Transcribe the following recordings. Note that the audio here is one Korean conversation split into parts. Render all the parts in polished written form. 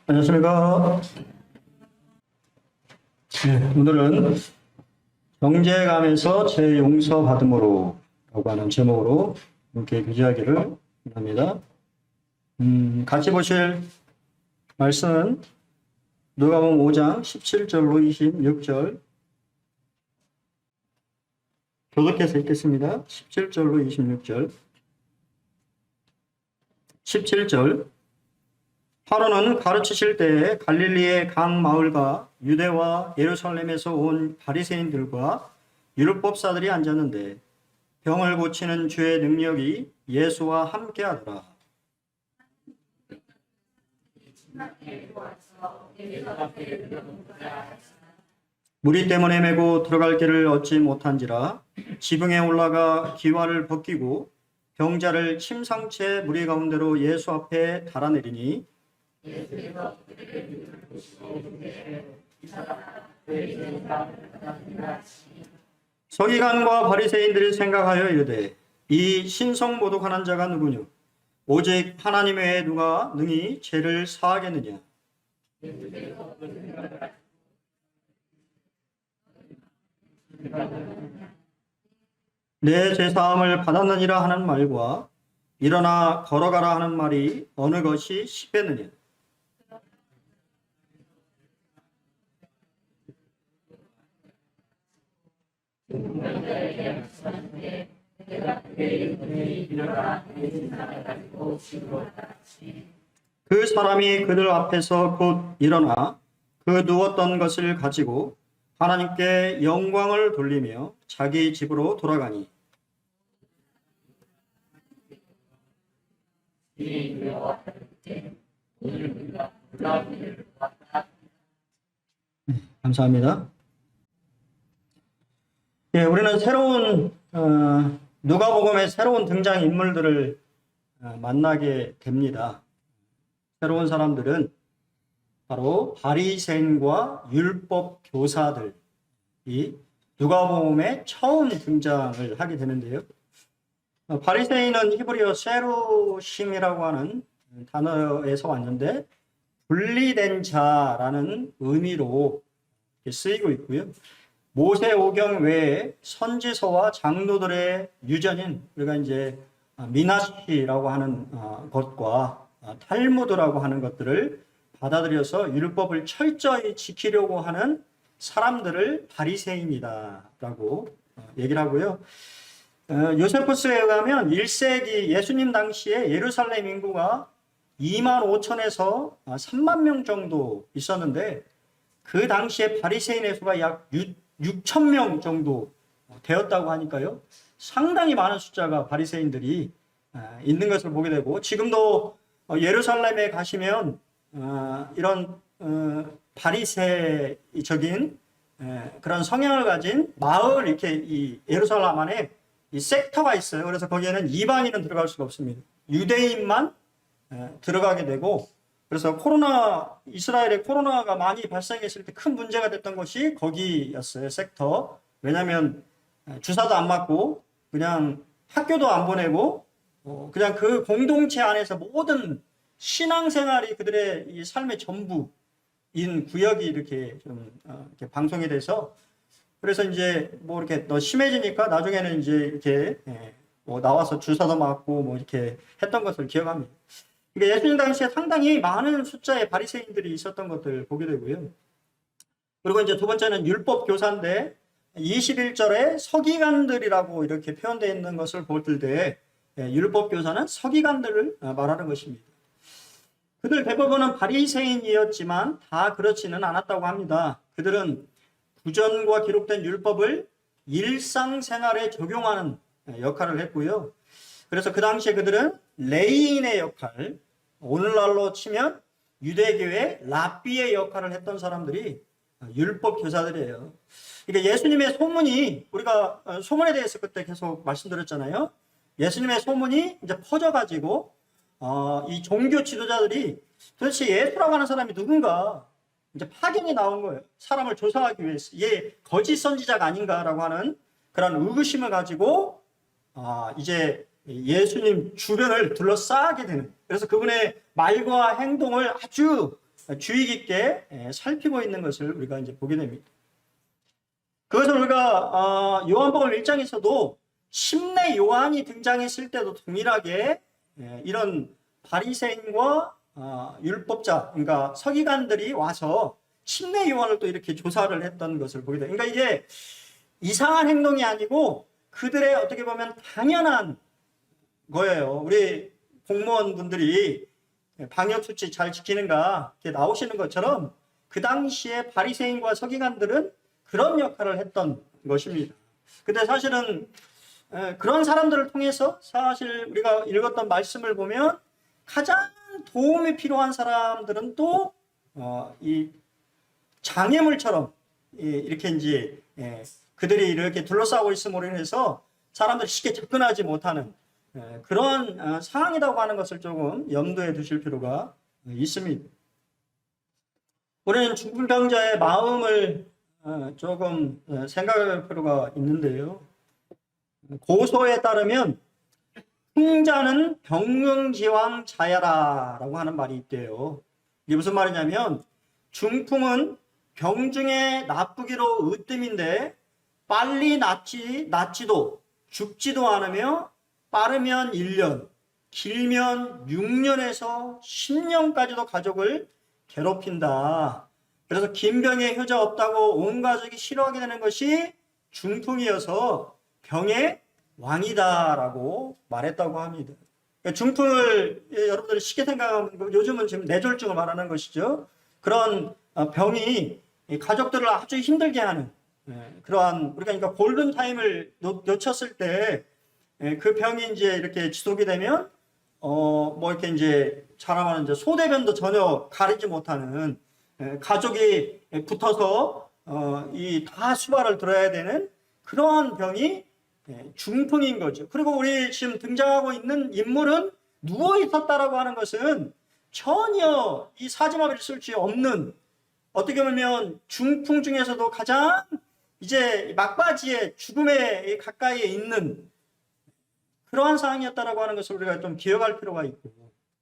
안녕하십니까. 네, 오늘은 정죄감에서 재용서받음으로 라고 하는 제목으로 이렇게 교제하기를 합니다. 같이 보실 말씀은 누가복음 5장 17절로 26절 교독해서 읽겠습니다. 17절로 26절 17절 바로는 가르치실 때에 갈릴리의 각 마을과 유대와 예루살렘에서 온 바리새인들과 율법사들이 앉았는데 병을 고치는 주의 능력이 예수와 함께하더라. 무리 때문에 메고 들어갈 길을 얻지 못한지라 지붕에 올라가 기와를 벗기고 병자를 침상채 무리 가운데로 예수 앞에 달아내리니 서기관과 바리새인들이 생각하여 이르되 이 신성 모독하는 자가 누구뇨? 오직 하나님 외에 누가 능히 죄를 사하겠느냐? 내 죄사함을 받았느니라 하는 말과 일어나 걸어가라 하는 말이 어느 것이 쉽겠느냐? 그 사람이 그들 앞에서 곧 일어나 그 누웠던 것을 가지고 하나님께 영광을 돌리며 자기 집으로 돌아가니 감사합니다. 예, 우리는 새로운 누가복음의 새로운 등장 인물들을 만나게 됩니다. 새로운 사람들은 바로 바리새인과 율법 교사들이 누가복음에 처음 등장을 하게 되는데요. 바리새인은 히브리어 세루심이라고 하는 단어에서 왔는데 분리된 자라는 의미로 쓰이고 있고요. 모세오경 외에 선지서와 장로들의 유전인 우리가 이제 미나시라고 하는 것과 탈무드라고 하는 것들을 받아들여서 율법을 철저히 지키려고 하는 사람들을 바리새인이다라고 얘기를 하고요. 요세푸스에 의하면 1세기 예수님 당시에 예루살렘 인구가 2만 5천에서 3만 명 정도 있었는데 그 당시에 바리새인의 수가 약 6천 명 정도 되었다고 하니까요. 상당히 많은 숫자가 바리새인들이 있는 것을 보게 되고 지금도 예루살렘에 가시면 이런 바리새적인 그런 성향을 가진 마을 이렇게 이 예루살렘 안에 이 섹터가 있어요. 그래서 거기에는 이방인은 들어갈 수가 없습니다. 유대인만 들어가게 되고 그래서 이스라엘에 코로나가 많이 발생했을 때 큰 문제가 됐던 것이 거기였어요. 섹터. 왜냐하면 주사도 안 맞고 그냥 학교도 안 보내고 그냥 그 공동체 안에서 모든 신앙생활이 그들의 이 삶의 전부인 구역이 이렇게 좀 이렇게 방송이 돼서 그래서 이제 뭐 이렇게 더 심해지니까 나중에는 이제 이렇게 뭐 나와서 주사도 맞고 뭐 이렇게 했던 것을 기억합니다. 그러니까 예수님 당시에 상당히 많은 숫자의 바리새인들이 있었던 것을 보게 되고요. 그리고 이제 두 번째는 율법 교사인데 21절에 서기관들이라고 이렇게 표현되어 있는 것을 볼 때 율법 교사는 서기관들을 말하는 것입니다. 그들 대부분은 바리새인이었지만 다 그렇지는 않았다고 합니다. 그들은 구전과 기록된 율법을 일상생활에 적용하는 역할을 했고요. 그래서 그 당시에 그들은 레이인의 역할, 오늘날로 치면 유대교의 랍비의 역할을 했던 사람들이 율법 교사들이에요. 그러니까 예수님의 소문이 우리가 소문에 대해서 그때 계속 말씀드렸잖아요. 예수님의 소문이 이제 퍼져가지고 이 종교 지도자들이 도대체 예수라고 하는 사람이 누군가 이제 파견이 나온 거예요. 사람을 조사하기 위해서 얘 거짓 선지자가 아닌가라고 하는 그런 의구심을 가지고 이제 예수님 주변을 둘러싸게 되는. 그래서 그분의 말과 행동을 아주 주의 깊게 살피고 있는 것을 우리가 이제 보게 됩니다. 그것을 우리가 요한복음 1장에서도 심내 요한이 등장했을 때도 동일하게 이런 바리새인과 율법자, 그러니까 서기관들이 와서 심내 요한을 또 이렇게 조사를 했던 것을 보게 돼요. 그러니까 이게 이상한 행동이 아니고 그들의 어떻게 보면 당연한 거예요. 우리 공무원분들이 방역수칙 잘 지키는가 이렇게 나오시는 것처럼 그 당시에 바리새인과 서기관들은 그런 역할을 했던 것입니다. 근데 사실은 그런 사람들을 통해서 사실 우리가 읽었던 말씀을 보면 가장 도움이 필요한 사람들은 또 이 장애물처럼 이렇게 이제 그들이 이렇게 둘러싸고 있음으로 인해서 사람들이 쉽게 접근하지 못하는 그런 상황이라고 하는 것을 조금 염두에 두실 필요가 있습니다. 우리는 중풍병자의 마음을 조금 생각할 필요가 있는데요. 고소에 따르면 풍자는 병응지왕자야라라고 하는 말이 있대요. 이게 무슨 말이냐면 중풍은 병 중에 나쁘기로 으뜸인데 빨리 낫지도 죽지도 않으며 빠르면 1년, 길면 6년에서 10년까지도 가족을 괴롭힌다. 그래서 긴 병에 효자 없다고 온 가족이 싫어하게 되는 것이 중풍이어서 병의 왕이다라고 말했다고 합니다. 중풍을 여러분들이 쉽게 생각하면 요즘은 지금 뇌졸중을 말하는 것이죠. 그런 병이 가족들을 아주 힘들게 하는 그러한 우리가 그러니까 골든 타임을 놓쳤을 때 그 병이 이제 이렇게 지속이 되면 뭐 이렇게 이제 사람은 이제 소대변도 전혀 가리지 못하는 가족이 붙어서 이 다 수발을 들어야 되는 그러한 병이 중풍인 거죠. 그리고 우리 지금 등장하고 있는 인물은 누워 있었다라고 하는 것은 전혀 이 사지마비를 쓸 수 없는 어떻게 보면 중풍 중에서도 가장 이제 막바지에 죽음에 가까이에 있는 그러한 상황이었다라고 하는 것을 우리가 좀 기억할 필요가 있고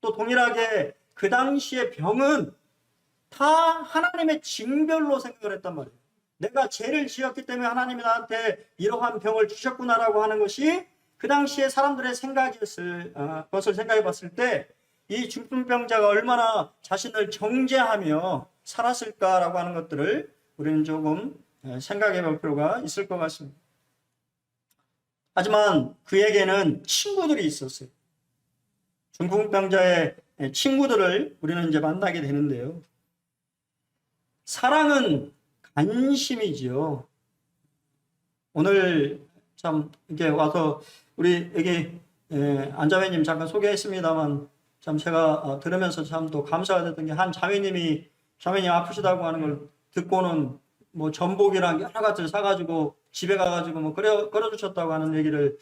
또 동일하게 그 당시의 병은 다 하나님의 징별로 생각을 했단 말이에요. 내가 죄를 지었기 때문에 하나님이 나한테 이러한 병을 주셨구나라고 하는 것이 그 당시에 사람들의 생각이었을 것을 생각해 봤을 때 이 중풍병자가 얼마나 자신을 정죄하며 살았을까라고 하는 것들을 우리는 조금 생각해 볼 필요가 있을 것 같습니다. 하지만 그에게는 친구들이 있었어요. 중풍병자의 친구들을 우리는 이제 만나게 되는데요. 사랑은 관심이지요. 오늘 참 이렇게 와서 우리 여기 안자매님 잠깐 소개했습니다만 참 제가 들으면서 참 또 감사가 됐던 게 한 자매님이 자매님 아프시다고 하는 걸 듣고는 뭐 전복이랑 여러 가지를 사가지고 집에 가가지고 뭐 끓여주셨다고 하는 얘기를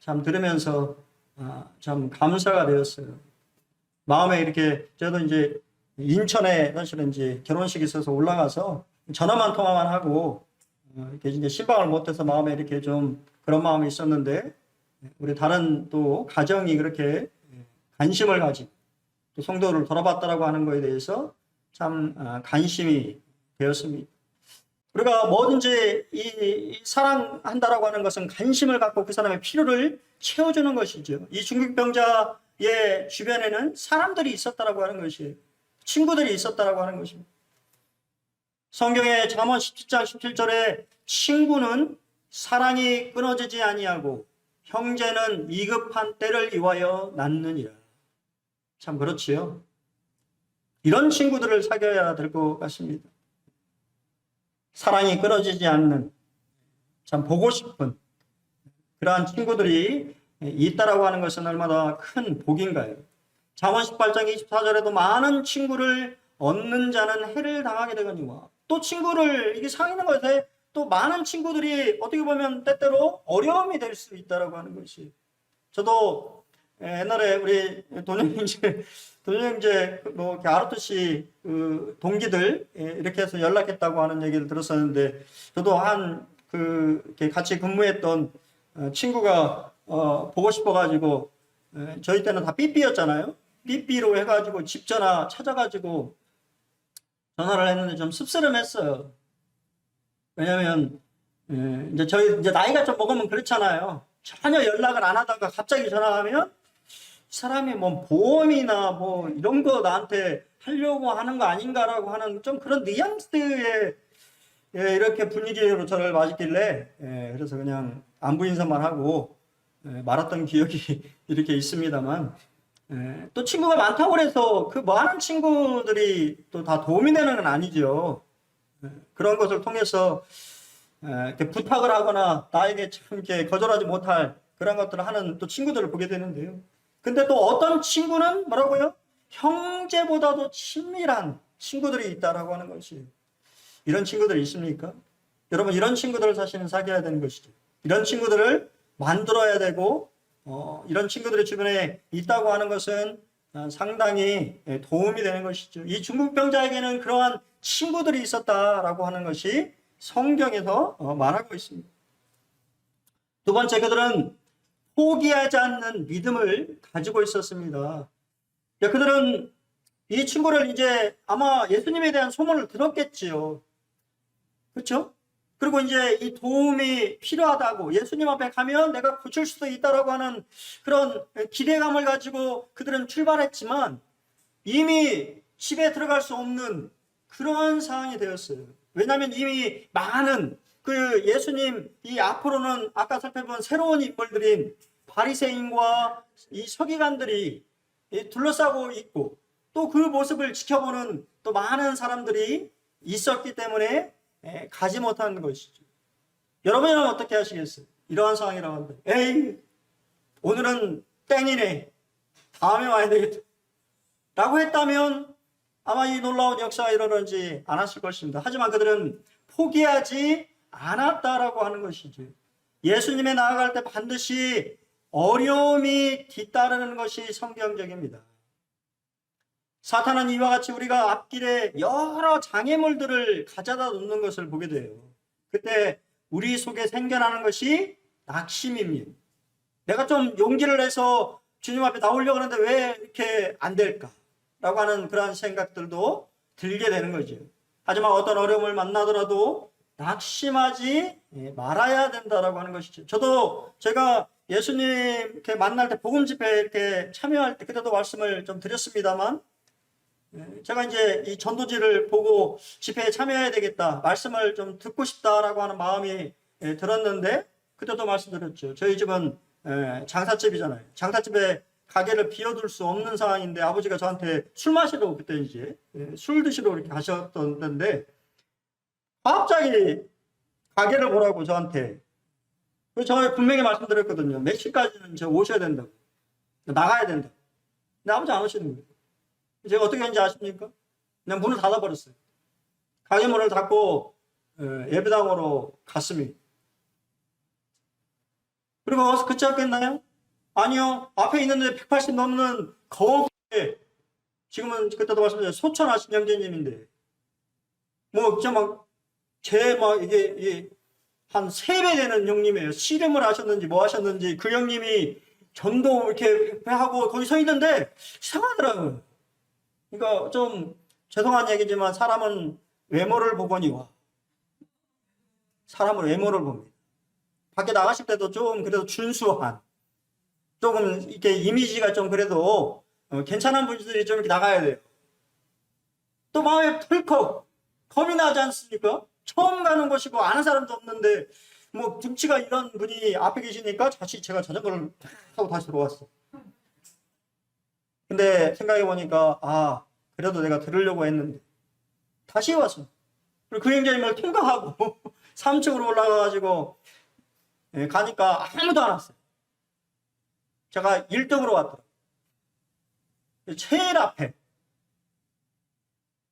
참 들으면서 참 감사가 되었어요. 마음에 이렇게 저도 이제 인천에 사실은 이제 결혼식이 있어서 올라가서 전화만 통화만 하고 이렇게 이제 신방을 못해서 마음에 이렇게 좀 그런 마음이 있었는데 우리 다른 또 가정이 그렇게 관심을 가지고 또 성도를 돌아봤다라고 하는 거에 대해서 참 관심이 되었습니다. 우리가 뭐든지 이 사랑한다라고 하는 것은 관심을 갖고 그 사람의 필요를 채워주는 것이죠. 이 중풍병자의 주변에는 사람들이 있었다라고 하는 것이에요. 친구들이 있었다라고 하는 것입니다. 성경의 잠언 17장 17절에 친구는 사랑이 끊어지지 아니하고 형제는 위급한 때를 위하여 낳느니라. 참 그렇지요. 이런 친구들을 사귀어야 될 것 같습니다. 사랑이 끊어지지 않는 참 보고 싶은 그러한 친구들이 있다라고 하는 것은 얼마나 큰 복인가요. 잠언 18장 24절에도 많은 친구를 얻는 자는 해를 당하게 되거니와 또 친구를 이게 사귀는 것에 또 많은 친구들이 어떻게 보면 때때로 어려움이 될 수 있다라고 하는 것이. 저도 옛날에 우리 돈영재 뭐 ROTC 그 동기들 이렇게 해서 연락했다고 하는 얘기를 들었었는데 저도 같이 근무했던 친구가 보고 싶어가지고 저희 때는 다 삐삐였잖아요. 삐삐로 해가지고 집 전화 찾아가지고 전화를 했는데 좀 씁쓸했어요. 왜냐면 이제 저희 이제 나이가 좀 먹으면 그렇잖아요. 전혀 연락을 안 하다가 갑자기 전화하면 이 사람이 뭐 보험이나 뭐 이런 거 나한테 하려고 하는 거 아닌가라고 하는 좀 그런 뉘앙스의 이렇게 분위기로 저를 맞았길래 그래서 그냥 안부 인사만 하고 말았던 기억이 이렇게 있습니다만 또 친구가 많다고 그래서 그 많은 친구들이 또 다 도움이 되는 건 아니죠. 그런 것을 통해서 이렇게 부탁을 하거나 나에게 참 이렇게 거절하지 못할 그런 것들을 하는 또 친구들을 보게 되는데요. 근데 또 어떤 친구는 뭐라고요? 형제보다도 친밀한 친구들이 있다라고 하는 것이에요. 이런 친구들이 있습니까? 여러분 이런 친구들을 사실은 사귀어야 되는 것이죠. 이런 친구들을 만들어야 되고 이런 친구들이 주변에 있다고 하는 것은 상당히 도움이 되는 것이죠. 이 중국 병자에게는 그러한 친구들이 있었다라고 하는 것이 성경에서 말하고 있습니다. 두 번째, 그들은 포기하지 않는 믿음을 가지고 있었습니다. 그들은 이 친구를 이제 아마 예수님에 대한 소문을 들었겠지요. 그렇죠? 그리고 이제 이 도움이 필요하다고 예수님 앞에 가면 내가 고칠 수도 있다라고 하는 그런 기대감을 가지고 그들은 출발했지만 이미 집에 들어갈 수 없는 그러한 상황이 되었어요. 왜냐하면 이미 많은 그 예수님 이 앞으로는 아까 살펴본 새로운 인물들인 바리새인과 이 서기관들이 둘러싸고 있고 또 그 모습을 지켜보는 또 많은 사람들이 있었기 때문에 가지 못한 것이죠. 여러분은 어떻게 하시겠어요? 이러한 상황이라고 합니다. 에이, 오늘은 땡이네. 다음에 와야 되겠다. 라고 했다면 아마 이 놀라운 역사가 일어나지 않았을 것입니다. 하지만 그들은 포기하지 않았다라고 하는 것이죠. 예수님에 나아갈 때 반드시 어려움이 뒤따르는 것이 성경적입니다. 사탄은 이와 같이 우리가 앞길에 여러 장애물들을 가져다 놓는 것을 보게 돼요. 그때 우리 속에 생겨나는 것이 낙심입니다. 내가 좀 용기를 내서 주님 앞에 나오려고 하는데 왜 이렇게 안 될까? 라고 하는 그런 생각들도 들게 되는 거죠. 하지만 어떤 어려움을 만나더라도 낙심하지 말아야 된다라고 하는 것이죠. 저도 제가 예수님 이렇게 만날 때 복음 집회 이렇게 참여할 때 그때도 말씀을 좀 드렸습니다만 제가 이제 이 전도지를 보고 집회에 참여해야 되겠다, 말씀을 좀 듣고 싶다라고 하는 마음이 들었는데 그때도 말씀드렸죠. 저희 집은 장사집이잖아요. 장사집에 가게를 비워둘 수 없는 상황인데 아버지가 저한테 술 마시러 그때 이제 술 드시러 이렇게 가셨던데 갑자기 가게를 보라고 저한테. 그래서 저 분명히 말씀드렸거든요. 몇 시까지는 저 오셔야 된다고, 나가야 된다고. 근데 아버지 안 오시는 거예요. 제가 어떻게 했는지 아십니까? 그냥 문을 닫아버렸어요. 가게 문을 닫고 예배당으로 갔습니다. 그리고 와서 그치였겠나요? 아니요. 앞에 있는데 180 넘는 거기에 지금은 그때도 말씀드렸죠. 소천하신 형제님인데 뭐 진짜 막 이게 한 3배 되는 형님이에요. 씨름을 하셨는지 뭐 하셨는지 그 형님이 전도 이렇게 하고 거기 서 있는데 이상하더라고요. 그러니까 좀 죄송한 얘기지만 사람은 외모를 보거니와 사람은 외모를 봅니다. 밖에 나가실 때도 좀 그래도 준수한 조금 이렇게 이미지가 좀 그래도 괜찮은 분들이 좀 이렇게 나가야 돼요. 또 마음에 덜컥 겁이 나지 않습니까? 처음 가는 곳이고 아는 사람도 없는데 뭐 등치가 이런 분이 앞에 계시니까 다시 제가 자전거를 타고 다시 들어왔어. 근데 생각해 보니까 그래도 내가 들으려고 했는데 다시 왔어. 그리고 그 형제님을 통과하고 3층으로 올라가가지고 가니까 아무도 안 왔어요. 제가 1등으로 왔더라고요. 제일 앞에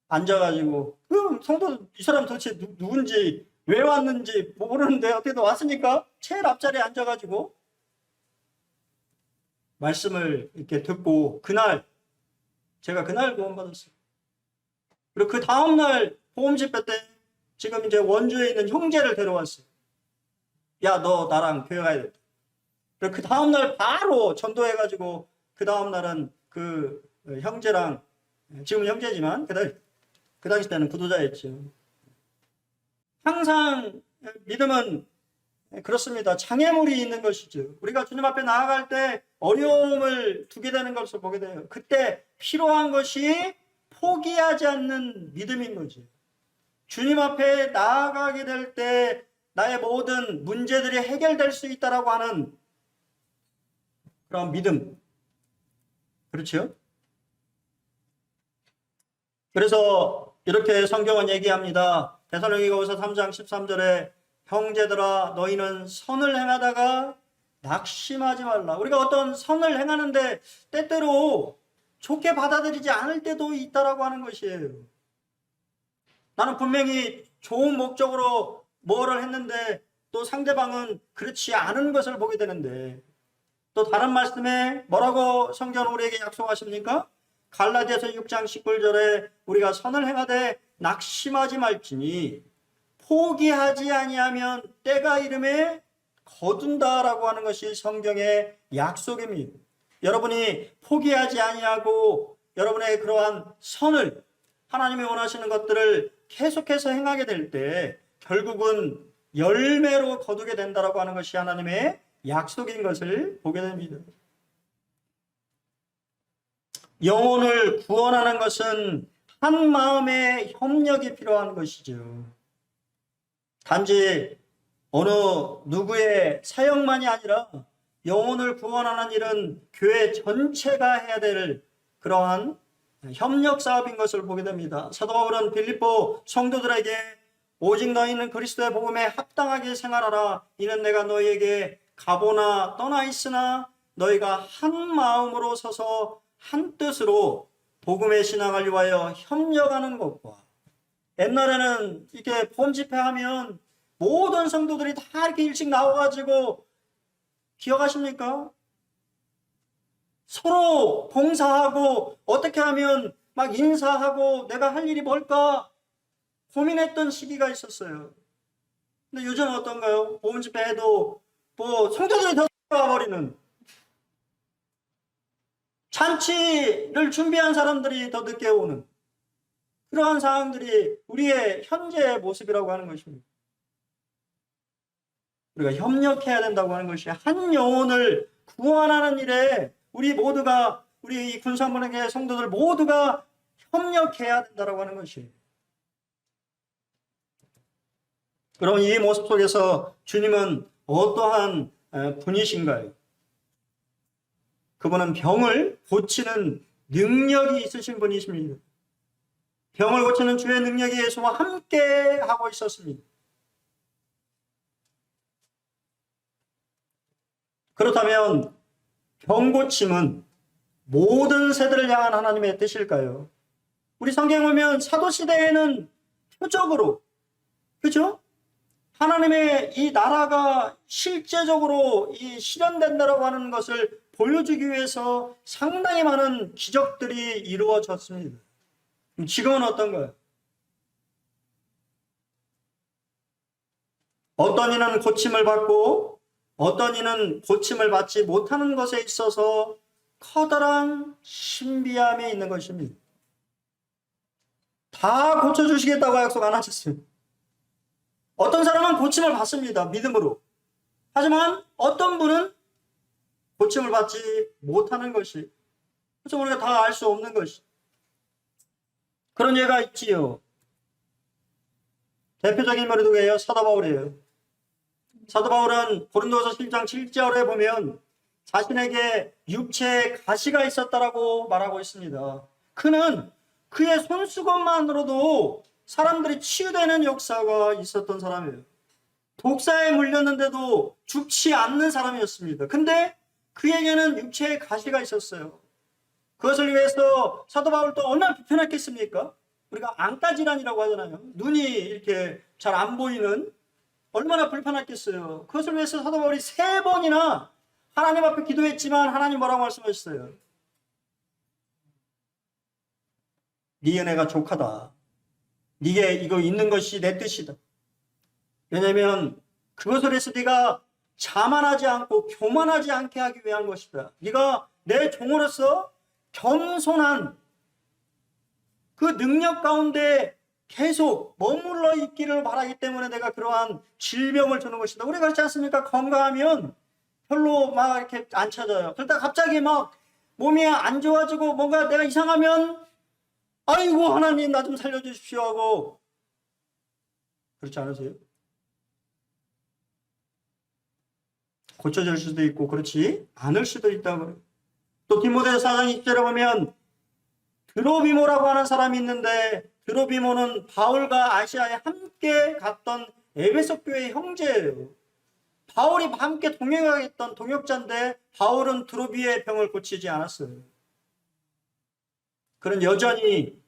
앉아가지고 성도 이 사람 도대체 누군지 왜 왔는지 모르는데 어떻게든 왔으니까 제일 앞자리에 앉아가지고 말씀을 이렇게 듣고 제가 그날 구원받았어요. 그리고 그 다음날 보험 집회 때 지금 이제 원주에 있는 형제를 데려왔어요. 야, 너 나랑 교회 가야 돼. 그리고 그 다음날 바로 전도해가지고 그 다음날은 그 형제랑 지금 형제지만 그 그 당시 때는 구도자였죠. 항상 믿음은 그렇습니다. 장애물이 있는 것이죠. 우리가 주님 앞에 나아갈 때 어려움을 두게 되는 것을 보게 돼요. 그때 필요한 것이 포기하지 않는 믿음인 거죠. 주님 앞에 나아가게 될 때 나의 모든 문제들이 해결될 수 있다라고 하는 그런 믿음. 그렇죠? 그래서 이렇게 성경은 얘기합니다. 데살로니가후서 3장 13절에 형제들아 너희는 선을 행하다가 낙심하지 말라. 우리가 어떤 선을 행하는데 때때로 좋게 받아들이지 않을 때도 있다라고 하는 것이에요. 나는 분명히 좋은 목적으로 뭐를 했는데 또 상대방은 그렇지 않은 것을 보게 되는데, 또 다른 말씀에 뭐라고 성경은 우리에게 약속하십니까? 갈라디아서 6장 19절에 우리가 선을 행하되 낙심하지 말지니 포기하지 아니하면 때가 이름에 거둔다라고 하는 것이 성경의 약속입니다. 여러분이 포기하지 아니하고 여러분의 그러한 선을, 하나님이 원하시는 것들을 계속해서 행하게 될 때 결국은 열매로 거두게 된다라고 하는 것이 하나님의 약속인 것을 보게 됩니다. 영혼을 구원하는 것은 한 마음의 협력이 필요한 것이죠. 단지 어느 누구의 사역만이 아니라 영혼을 구원하는 일은 교회 전체가 해야 될 그러한 협력 사업인 것을 보게 됩니다. 사도 바울은 빌립보 성도들에게 오직 너희는 그리스도의 복음에 합당하게 생활하라. 이는 내가 너희에게 가보나 떠나 있으나 너희가 한 마음으로 서서 한 뜻으로 복음의 신앙을 위하여 협력하는 것과, 옛날에는 이렇게 봄 집회하면 모든 성도들이 다 이렇게 일찍 나와가지고, 기억하십니까? 서로 봉사하고 어떻게 하면 막 인사하고 내가 할 일이 뭘까 고민했던 시기가 있었어요. 근데 요즘은 어떤가요? 봄 집회에도 뭐 성도들이 더 와버리는, 잔치를 준비한 사람들이 더 늦게 오는 그러한 상황들이 우리의 현재의 모습이라고 하는 것입니다. 우리가 협력해야 된다고 하는 것이, 한 영혼을 구원하는 일에 우리 모두가, 우리 이 군산문화계 성도들 모두가 협력해야 된다고 하는 것이에요. 그럼 이 모습 속에서 주님은 어떠한 분이신가요? 그분은 병을 고치는 능력이 있으신 분이십니다. 병을 고치는 주의 능력이 예수와 함께 하고 있었습니다. 그렇다면 병 고침은 모든 세대를 향한 하나님의 뜻일까요? 우리 성경에 보면 사도시대에는 표적으로, 그죠? 하나님의 이 나라가 실제적으로 이 실현된다라고 하는 것을 보여주기 위해서 상당히 많은 기적들이 이루어졌습니다. 지금은 어떤가요? 어떤 이는 고침을 받고 어떤 이는 고침을 받지 못하는 것에 있어서 커다란 신비함이 있는 것입니다. 다 고쳐주시겠다고 약속 안 하셨어요. 어떤 사람은 고침을 받습니다. 믿음으로. 하지만 어떤 분은 고침을 받지 못하는 것이, 그래서 우리가 다 알 수 없는 것이, 그런 예가 있지요. 대표적인 인물이 누구예요? 사도 바울이에요. 사도 바울은 고린도서 7장 7절에 보면 자신에게 육체에 가시가 있었다라고 말하고 있습니다. 그는 그의 손수건만으로도 사람들이 치유되는 역사가 있었던 사람이에요. 독사에 물렸는데도 죽지 않는 사람이었습니다. 근데 그에게는 육체에 가시가 있었어요. 그것을 위해서 사도 바울도 얼마나 불편했겠습니까? 우리가 안과질환이라고 하잖아요. 눈이 이렇게 잘 안 보이는, 얼마나 불편했겠어요. 그것을 위해서 사도 바울이 3번이나 하나님 앞에 기도했지만 하나님 뭐라고 말씀하셨어요? 네 은혜가 족하다. 네게 이거 있는 것이 내 뜻이다. 왜냐하면 그것을 해서 네가 자만하지 않고 교만하지 않게 하기 위한 것이다. 네가 내 종으로서 겸손한 그 능력 가운데 계속 머물러 있기를 바라기 때문에 내가 그러한 질병을 주는 것이다. 우리 그렇지 않습니까? 건강하면 별로 막 이렇게 안 찾아요. 그러다 갑자기 막 몸이 안 좋아지고 뭔가 내가 이상하면 아이고 하나님 나 좀 살려주십시오 하고, 그렇지 않으세요? 고쳐질 수도 있고 그렇지 않을 수도 있다고. 또 디모데 4장 20절에 보면 드로비모라고 하는 사람이 있는데, 드로비모는 바울과 아시아에 함께 갔던 에베소 교회의 형제예요. 바울이 함께 동역했던 동역자인데 바울은 드로비의 병을 고치지 않았어요. 그는 여전히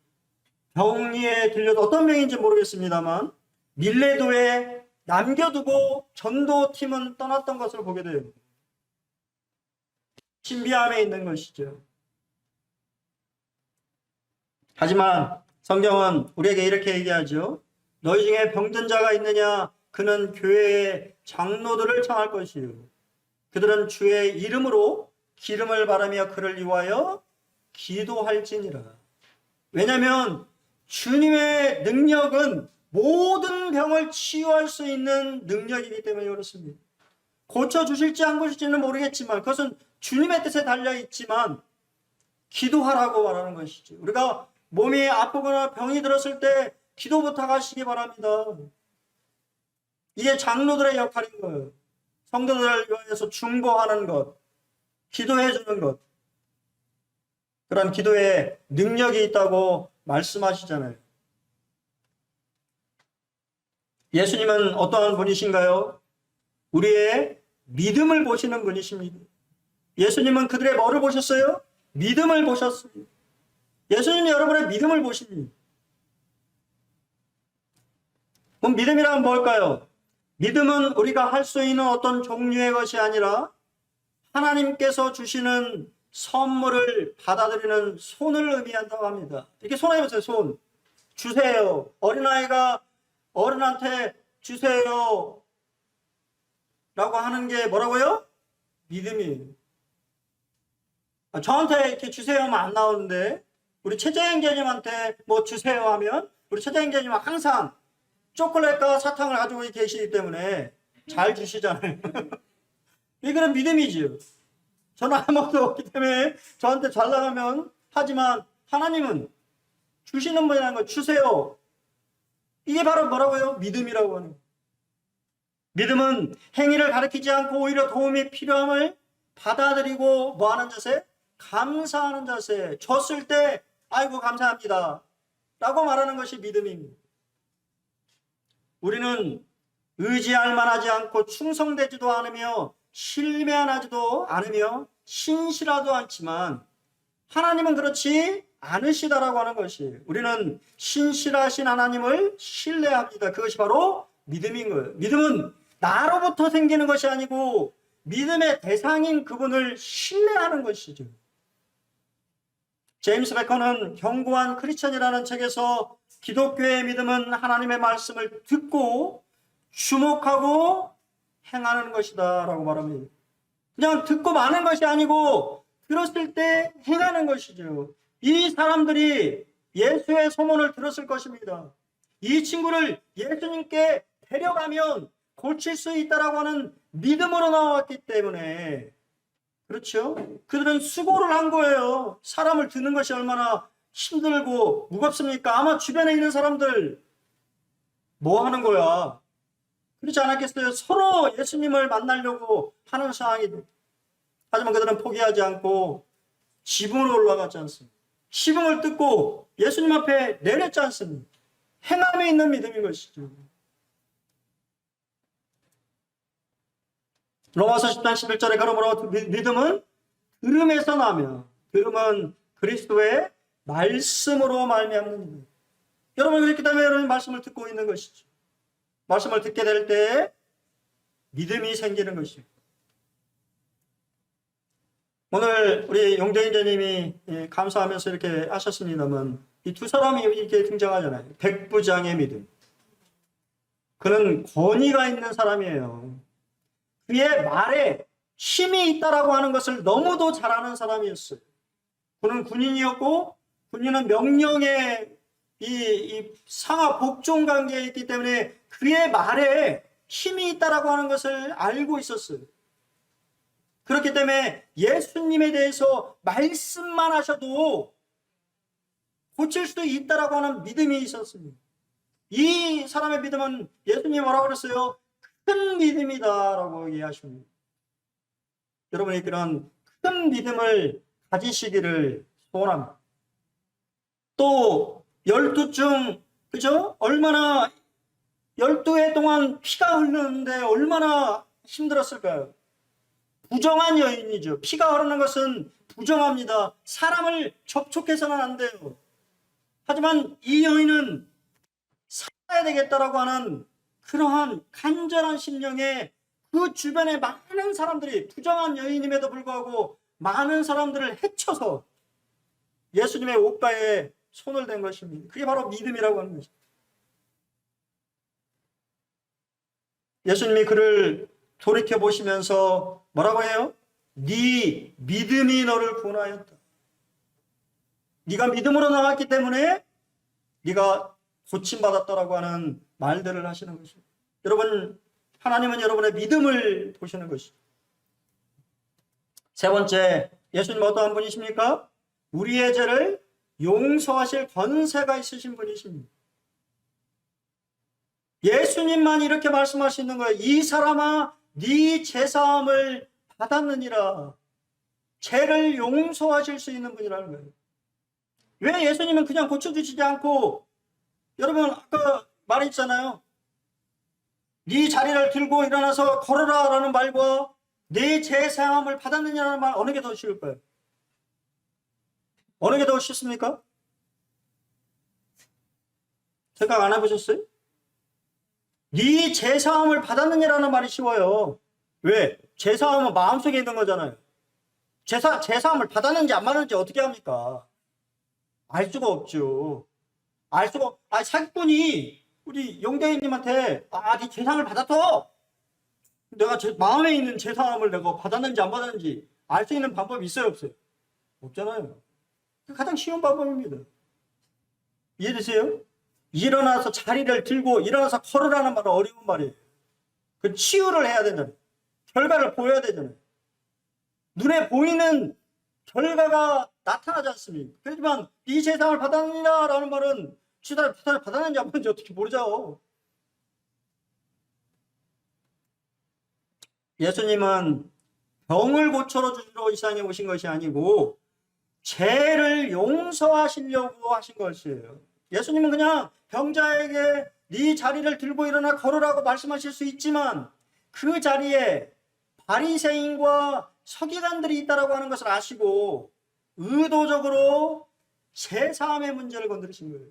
병리에 들려도 어떤 병인지 모르겠습니다만 밀레도에 남겨두고 전도팀은 떠났던 것을 보게 돼요. 신비함에 있는 것이죠. 하지만 성경은 우리에게 이렇게 얘기하죠. 너희 중에 병든 자가 있느냐? 그는 교회의 장로들을 청할 것이요. 그들은 주의 이름으로 기름을 바르며 그를 위하여 기도할지니라. 왜냐하면 주님의 능력은 모든 병을 치유할 수 있는 능력이기 때문에 그렇습니다. 고쳐주실지 안 고칠지는 모르겠지만 그것은 주님의 뜻에 달려있지만 기도하라고 말하는 것이죠. 우리가 몸이 아프거나 병이 들었을 때 기도 부탁하시기 바랍니다. 이게 장로들의 역할인 거예요. 성도들을 위해서 중보하는 것, 기도해 주는 것. 그런 기도에 능력이 있다고 말씀하시잖아요. 예수님은 어떠한 분이신가요? 우리의 믿음을 보시는 분이십니다. 예수님은 그들의 뭐를 보셨어요? 믿음을 보셨습니다. 예수님이 여러분의 믿음을 보십니다. 그럼 믿음이란 뭘까요? 믿음은 우리가 할 수 있는 어떤 종류의 것이 아니라 하나님께서 주시는 선물을 받아들이는 손을 의미한다고 합니다. 이렇게 손 해보세요. 손. 주세요. 어린아이가 어른한테 주세요 라고 하는 게 뭐라고요? 믿음이에요. 저한테 이렇게 주세요 하면 안 나오는데 우리 최재행자님한테 뭐 주세요 하면 우리 최재행자님은 항상 초콜릿과 사탕을 가지고 계시기 때문에 잘 주시잖아요. 이거는 믿음이지요. 저는 아무것도 없기 때문에 저한테 잘 나가면 하지만 하나님은 주시는 분이라는 걸 주세요. 이게 바로 뭐라고요? 믿음이라고 하는 거예요. 믿음은 행위를 가리키지 않고 오히려 도움이 필요함을 받아들이고 뭐 하는 자세? 감사하는 자세. 줬을 때 아이고 감사합니다 라고 말하는 것이 믿음입니다. 우리는 의지할 만하지 않고 충성되지도 않으며 신뢰하지도 않으며 신실하도 않지만 하나님은 그렇지 않으시다라고 하는 것이에요. 우리는 신실하신 하나님을 신뢰합니다. 그것이 바로 믿음인 거예요. 믿음은 나로부터 생기는 것이 아니고 믿음의 대상인 그분을 신뢰하는 것이죠. 제임스 베커는 견고한 크리스천이라는 책에서 기독교의 믿음은 하나님의 말씀을 듣고 주목하고 행하는 것이다 라고 말합니다. 그냥 듣고 마는 것이 아니고 들었을 때 행하는 것이죠. 이 사람들이 예수의 소문을 들었을 것입니다. 이 친구를 예수님께 데려가면 고칠 수 있다라고 하는 믿음으로 나왔기 때문에 그렇죠? 그들은 수고를 한 거예요. 사람을 드는 것이 얼마나 힘들고 무겁습니까? 아마 주변에 있는 사람들 뭐 하는 거야? 그렇지 않았겠어요? 서로 예수님을 만나려고 하는 상황이죠. 하지만 그들은 포기하지 않고 지붕으로 올라가지 않습니다. 시붕을 뜯고 예수님 앞에 내렸지 않습니다. 행함에 있는 믿음인 것이죠. 로마서 10장 11절에 그러므로 믿음은 들음에서 나며 들음은 그리스도의 말씀으로 말미암는 것. 여러분 그렇기 때문에 여러분 말씀을 듣고 있는 것이죠. 말씀을 듣게 될 때 믿음이 생기는 것이죠. 오늘 우리 용대인자님이 감사하면서 이렇게 하셨습니다만 이 두 사람이 이렇게 등장하잖아요. 백부장의 믿음. 그는 권위가 있는 사람이에요. 그의 말에 힘이 있다라고 하는 것을 너무도 잘 아는 사람이었어요. 그는 군인이었고 군인은 명령에 이 상하 복종 관계에 있기 때문에 그의 말에 힘이 있다라고 하는 것을 알고 있었어요. 그렇기 때문에 예수님에 대해서 말씀만 하셔도 고칠 수도 있다라고 하는 믿음이 있었습니다. 이 사람의 믿음은 예수님이 뭐라고 그랬어요? 큰 믿음이다라고 얘기하십니다. 여러분이 그런 큰 믿음을 가지시기를 소원합니다. 또 12 중 그죠? 얼마나 12해 동안 피가 흐르는데 얼마나 힘들었을까요? 부정한 여인이죠. 피가 흐르는 것은 부정합니다. 사람을 접촉해서는 안 돼요. 하지만 이 여인은 살아야 되겠다라고 하는 그러한 간절한 심령에 그 주변에 많은 사람들이 부정한 여인임에도 불구하고 많은 사람들을 해쳐서 예수님의 옷가에 손을 댄 것입니다. 그게 바로 믿음이라고 하는 것입니다. 예수님이 그를 돌이켜 보시면서 뭐라고 해요? 네 믿음이 너를 구원하였다. 네가 믿음으로 나왔기 때문에 네가 고침받았다라고 하는 말들을 하시는 것입니다. 여러분, 하나님은 여러분의 믿음을 보시는 것이죠. 세 번째, 예수님 어떠한 분이십니까? 우리의 죄를 용서하실 권세가 있으신 분이십니다. 예수님만 이렇게 말씀하시는 거예요. 이 사람아, 네 죄사함을 받았느니라. 죄를 용서하실 수 있는 분이라는 거예요. 왜 예수님은 그냥 고쳐주시지 않고, 여러분 아까 말했잖아요. 네 자리를 들고 일어나서 걸어라 라는 말과 내 죄사함을 받았느냐는 말, 어느 게 더 쉬울까요? 어느 게 더 쉽습니까? 생각 안 해보셨어요? 네 죄사함을 받았느냐라는 말이 쉬워요. 왜? 죄사함은 마음속에 있는 거잖아요. 죄사함을 받았는지 안 받았는지 어떻게 합니까? 알 수가 없죠. 사기꾼이 우리 용대인님한테 네 죄사함을 받았어. 내가 마음에 있는 죄사함을 내가 받았는지 안 받았는지 알 수 있는 방법이 있어요, 없어요? 없잖아요. 가장 쉬운 방법입니다. 이해되세요? 일어나서 자리를 들고 일어나서 걸으라는 말은 어려운 말이에요. 그 치유를 해야 되잖아요. 결과를 보여야 되잖아요. 눈에 보이는 결과가 나타나지 않습니까? 그렇지만 이 세상을 받았느냐라는 말은 세상을 받았는지 안 받았는지 어떻게 모르죠. 예수님은 병을 고쳐주시러 이 세상에 오신 것이 아니고 죄를 용서하시려고 하신 것이에요. 예수님은 그냥 병자에게 네 자리를 들고 일어나 걸으라고 말씀하실 수 있지만 그 자리에 바리새인과 서기관들이 있다라고 하는 것을 아시고 의도적으로 죄사함의 문제를 건드리신 거예요.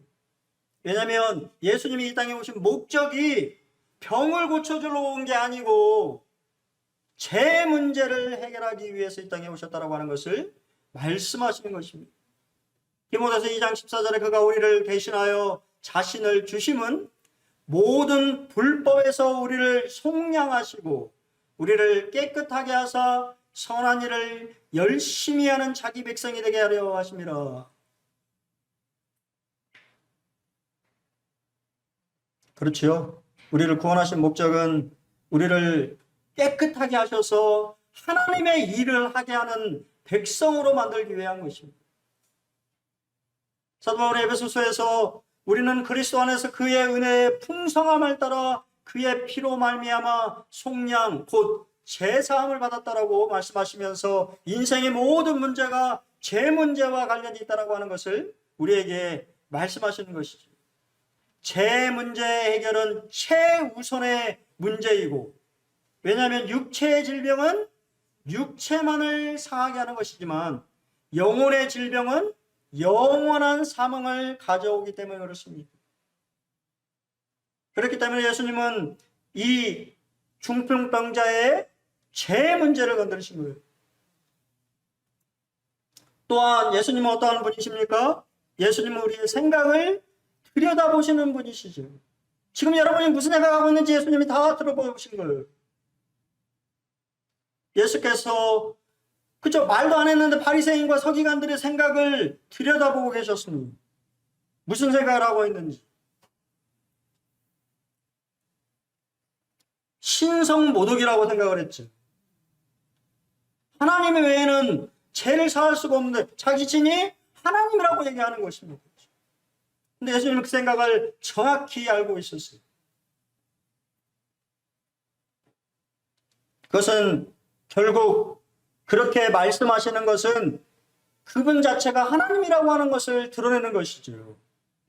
왜냐하면 예수님이 이 땅에 오신 목적이 병을 고쳐주러 온 게 아니고 죄 문제를 해결하기 위해서 이 땅에 오셨다라고 하는 것을 말씀하시는 것입니다. 디모데서 2장 14절에 그가 우리를 대신하여 자신을 주심은 모든 불법에서 우리를 속량하시고 우리를 깨끗하게 하사 선한 일을 열심히 하는 자기 백성이 되게 하려 하심이라. 그렇지요. 우리를 구원하신 목적은 우리를 깨끗하게 하셔서 하나님의 일을 하게 하는 백성으로 만들기 위한 것입니다. 사도 바울의 에베소서에서 우리는 그리스도 안에서 그의 은혜의 풍성함을 따라 그의 피로 말미암아 속량 곧 죄사함을 받았다라고 말씀하시면서 인생의 모든 문제가 죄 문제와 관련이 있다라고 하는 것을 우리에게 말씀하시는 것이죠. 죄 문제 해결은 최우선의 문제이고, 왜냐하면 육체의 질병은 육체만을 상하게 하는 것이지만 영혼의 질병은 영원한 사망을 가져오기 때문에 그렇습니다. 그렇기 때문에 예수님은 이 중풍병자의 죄 문제를 건드리신 거예요. 또한 예수님은 어떠한 분이십니까? 예수님은 우리의 생각을 들여다보시는 분이시죠. 지금 여러분이 무슨 생각하고 있는지 예수님이 다 들어보신 거예요. 예수께서 그죠? 말도 안 했는데 바리새인과 서기관들의 생각을 들여다보고 계셨습니다. 무슨 생각을 하고 있는지. 신성모독이라고 생각을 했죠. 하나님 외에는 죄를 사할 수가 없는데 자기 신이 하나님이라고 얘기하는 것입니다. 근데 예수님은 그 생각을 정확히 알고 있었어요. 그것은 결국 그렇게 말씀하시는 것은 그분 자체가 하나님이라고 하는 것을 드러내는 것이죠.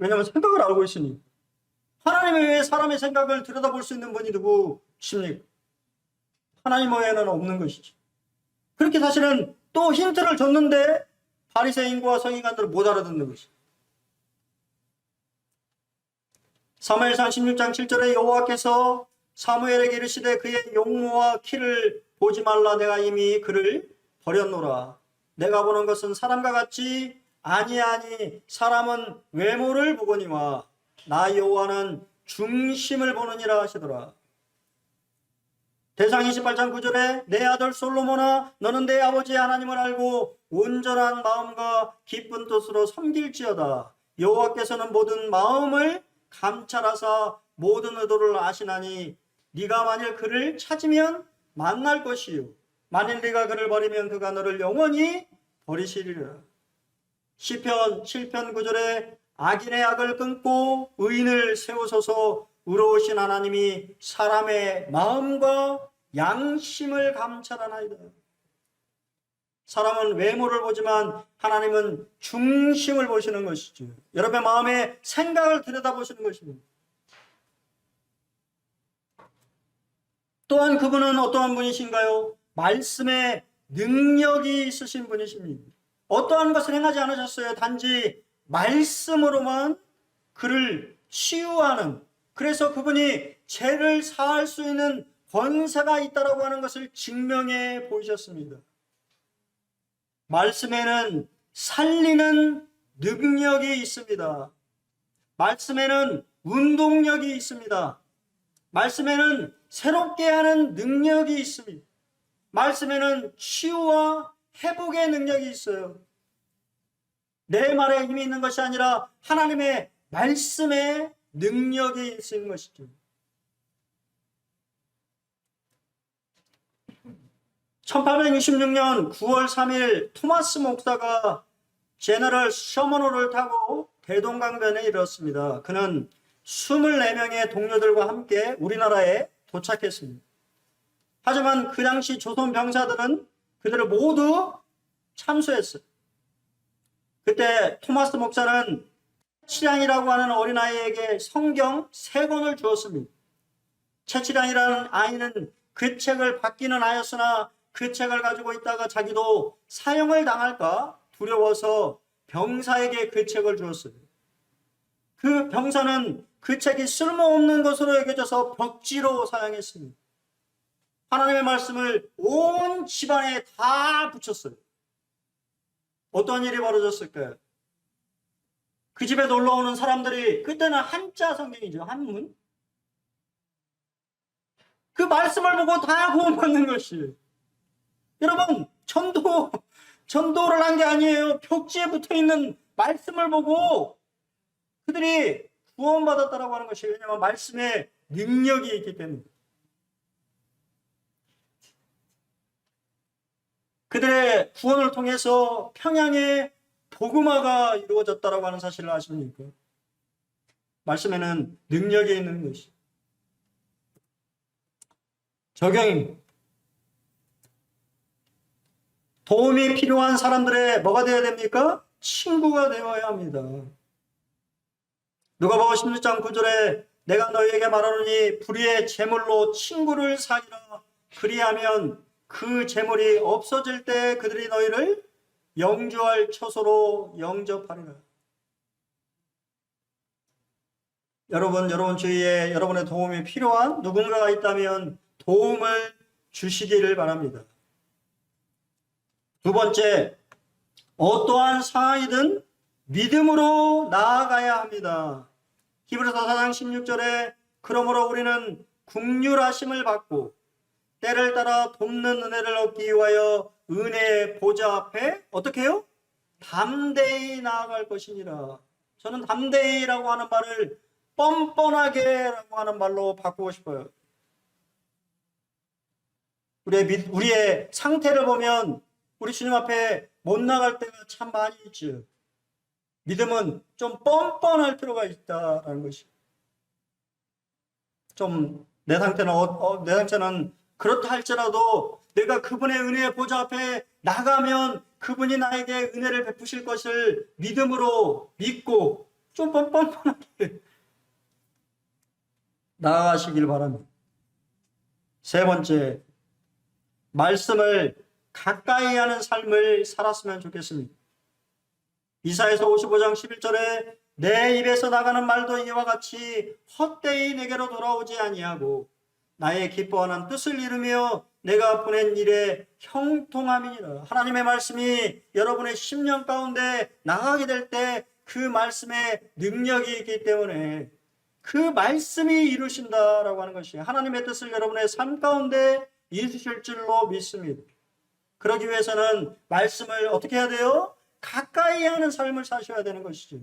왜냐하면 생각을 알고 있으니. 하나님 외에 사람의 생각을 들여다볼 수 있는 분이 누구십니까? 하나님 외에는 없는 것이죠. 그렇게 사실은 또 힌트를 줬는데 바리새인과 서기관들은 못 알아듣는 것이죠. 사무엘상 16장 7절에 여호와께서 사무엘에게 이르시되 그의 용모와 키를 보지 말라. 내가 이미 그를 버렸노라. 내가 보는 것은 사람과 같지 아니하니 사람은 외모를 보거니와 나 여호와는 중심을 보느니라 하시더라. 대상 28장 9절에 내 아들 솔로몬아 너는 내 아버지 하나님을 알고 온전한 마음과 기쁜 뜻으로 섬길지어다. 여호와께서는 모든 마음을 감찰하사 모든 의도를 아시나니 네가 만일 그를 찾으면 만날 것이요 만일 네가 그를 버리면 그가 너를 영원히 버리시리라. 시편 7편 9절에 악인의 악을 끊고 의인을 세우소서. 의로우신 하나님이 사람의 마음과 양심을 감찰하나이다. 사람은 외모를 보지만 하나님은 중심을 보시는 것이죠. 여러분의 마음의 생각을 들여다보시는 것입니다. 또한 그분은 어떠한 분이신가요? 말씀에 능력이 있으신 분이십니다. 어떠한 것을 행하지 않으셨어요. 단지 말씀으로만 그를 치유하는, 그래서 그분이 죄를 사할 수 있는 권세가 있다고 하는 것을 증명해 보이셨습니다. 말씀에는 살리는 능력이 있습니다. 말씀에는 운동력이 있습니다. 말씀에는 새롭게 하는 능력이 있습니다. 말씀에는 치유와 회복의 능력이 있어요. 내 말에 힘이 있는 것이 아니라 하나님의 말씀에 능력이 있는 것이죠. 1866년 9월 3일 토마스 목사가 제너럴 셔먼호를 타고 대동강변에 이르렀습니다. 그는 24명의 동료들과 함께 우리나라에 도착했습니다. 하지만 그 당시 조선 병사들은 그들을 모두 참수했어요. 그때 토마스 목사는 채치량이라고 하는 어린아이에게 성경 3권을 주었습니다. 채치량이라는 아이는 그 책을 받기는 하였으나 그 책을 가지고 있다가 자기도 사형을 당할까 두려워서 병사에게 그 책을 주었어요. 그 병사는 그 책이 쓸모없는 것으로 여겨져서 벽지로 사용했습니다. 하나님의 말씀을 온 집안에 다 붙였어요. 어떤 일이 벌어졌을까요? 그 집에 놀러 오는 사람들이, 그때는 한자 성경이죠. 한문. 그 말씀을 보고 다 구원받는 것이에요. 여러분, 전도를 한 게 아니에요. 벽지에 붙어 있는 말씀을 보고 그들이 구원받았다라고 하는 것이에요. 왜냐하면 말씀에 능력이 있기 때문에. 그들의 구원을 통해서 평양에 복음화가 이루어졌다라고 하는 사실을 아십니까? 말씀에는 능력이 있는 것이. 적용입니다. 도움이 필요한 사람들의 뭐가 되어야 됩니까? 친구가 되어야 합니다. 누가복음 16장 9절에 내가 너희에게 말하노니 불의의 재물로 친구를 사귀라. 그리하면 그 재물이 없어질 때 그들이 너희를 영주할 처소로 영접하리라. 여러분 주위에 여러분의 도움이 필요한 누군가가 있다면 도움을 주시기를 바랍니다. 두 번째, 어떠한 상황이든 믿음으로 나아가야 합니다. 히브리서 4장 16절에 그러므로 우리는 긍휼하심을 받고 때를 따라 돕는 은혜를 얻기 위하여 은혜의 보좌 앞에 어떻게 해요? 담대히 나아갈 것이니라. 저는 담대히라고 하는 말을 뻔뻔하게라고 하는 말로 바꾸고 싶어요. 우리의 상태를 보면 우리 주님 앞에 못 나갈 때가 참 많이 있죠. 믿음은 좀 뻔뻔할 필요가 있다라는 것이. 좀 내 상태는 내 상태는 그렇다 할지라도 내가 그분의 은혜의 보좌 앞에 나가면 그분이 나에게 은혜를 베푸실 것을 믿음으로 믿고 좀 뻔뻔하게 나아가시길 바랍니다. 세 번째, 말씀을 가까이 하는 삶을 살았으면 좋겠습니다. 이사야서 55장 11절에 내 입에서 나가는 말도 이와 같이 헛되이 내게로 돌아오지 아니하고 나의 기뻐하는 뜻을 이루며 내가 보낸 일에 형통함이니라. 하나님의 말씀이 여러분의 심령 가운데 나가게 될 때 그 말씀에 능력이 있기 때문에 그 말씀이 이루신다라고 하는 것이 하나님의 뜻을 여러분의 삶 가운데 이루실 줄로 믿습니다. 그러기 위해서는 말씀을 어떻게 해야 돼요? 가까이 하는 삶을 사셔야 되는 것이죠.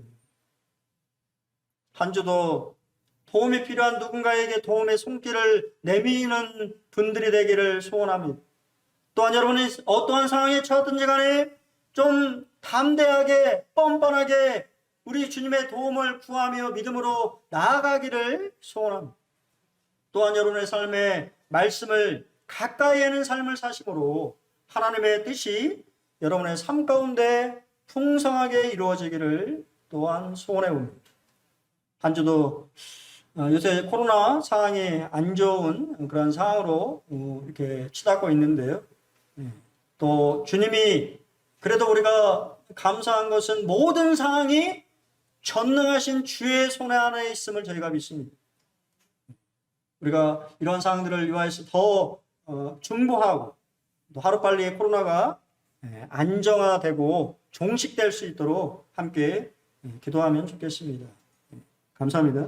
한 주도 도움이 필요한 누군가에게 도움의 손길을 내미는 분들이 되기를 소원합니다. 또한 여러분이 어떠한 상황에 처하든지 간에 좀 담대하게 뻔뻔하게 우리 주님의 도움을 구하며 믿음으로 나아가기를 소원합니다. 또한 여러분의 삶에 말씀을 가까이 하는 삶을 사심으로 하나님의 뜻이 여러분의 삶 가운데 풍성하게 이루어지기를 또한 소원해 봅니다. 한 주도 요새 코로나 상황이 안 좋은 그런 상황으로 이렇게 치닫고 있는데요. 또 주님이 그래도 우리가 감사한 것은 모든 상황이 전능하신 주의 손에 안에 있음을 저희가 믿습니다. 우리가 이런 상황들을 위하여서 더 중보하고 또 하루빨리 코로나가 안정화되고 종식될 수 있도록 함께 기도하면 좋겠습니다. 감사합니다.